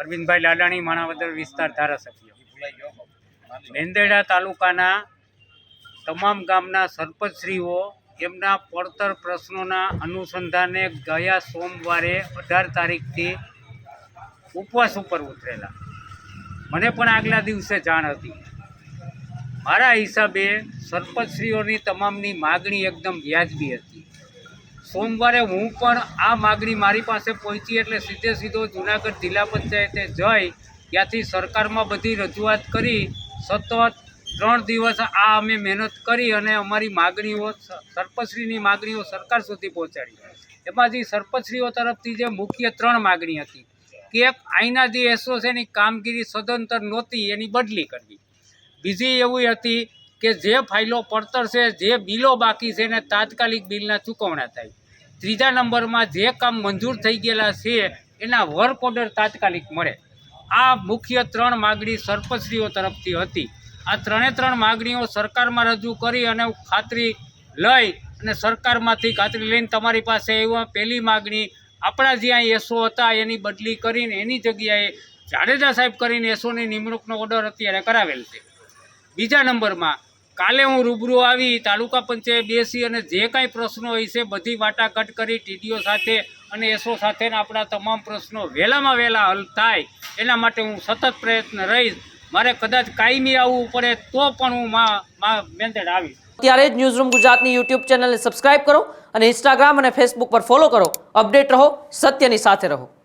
અરવિંદભાઈ લાડાણી, માણાવદર વિસ્તાર ધારાસભ્ય। મેંદરડા તાલુકાના તમામ ગામના સરપંચશ્રીઓ એમના પડતર પ્રશ્નોના અનુસંધાને ગયા સોમવારે 18 તારીખથી ઉપવાસ ઉપર ઉતરેલા। મને પણ આગલા દિવસે જાણ હતી। મારા હિસાબે સરપંચશ્રીઓની તમામની માગણી એકદમ વ્યાજબી હતી। સોમવારે હું પણ આ માગણી મારી પાસે પહોંચી એટલે સીધો જુનાગઢ જિલ્લા પંચાયતે જઈ ત્યાંથી સરકારમાં બધી રજૂઆત કરી સતત 3 દિવસ આ અમે મહેનત કરી અને અમારી માગણીઓ સરપંચશ્રીની માગણીઓ સરકાર સુધી પહોંચાડી। એમાંથી સરપંચશ્રીઓ તરફથી જે મુખ્ય 3 માગણી હતી કે એક અહીંના જે એસોસિએશનની કામગીરી સદંતર નહોતી એની બદલી કરવી, બીજી એવી હતી કે જે ફાઇલો પડતર છે, જે બિલો બાકી છે એને તાત્કાલિક બિલના ચૂકવણા થાય, ત્રીજા નંબરમાં જે કામ મંજૂર થઈ ગયેલા છે એના વર્ક ઓર્ડર તાત્કાલિક મળે। આ મુખ્ય 3 માગણી સરપંચશ્રીઓ તરફથી હતી। આ 3 માગણીઓ સરકારમાં રજૂ કરી અને ખાતરી લઈ અને સરકારમાંથી ખાતરી લઈને તમારી પાસે એવા પહેલી માગણી આપણા જે અહીં એસો હતા એની બદલી કરીને એની જગ્યાએ જાડેજા સાહેબ કરીને એસોની નિમણૂકનો ઓર્ડર અત્યારે કરાવેલ છે। બીજા નંબરમાં કાલે હું રૂબરૂ આવી તાલુકા પંચાયત બેસી અને જે કાંઈ પ્રશ્નો હોય છે બધી વાટાઘાટ કરી ટીડીઓ સાથે અને એસો સાથેના આપણા તમામ પ્રશ્નો વહેલામાં વહેલા હલ થાય એના માટે હું સતત પ્રયત્ન રહીશ। મારે કદાચ કાયમી આવવું પડે તો પણ હું મેંદરડા આવીશ। ત્યારે જ ન્યૂઝરૂમ ગુજરાતની યુટ્યુબ ચેનલને સબસ્ક્રાઇબ કરો અને ઇન્સ્ટાગ્રામ અને ફેસબુક પર ફોલો કરો। અપડેટ રહો, સત્યની સાથે રહો।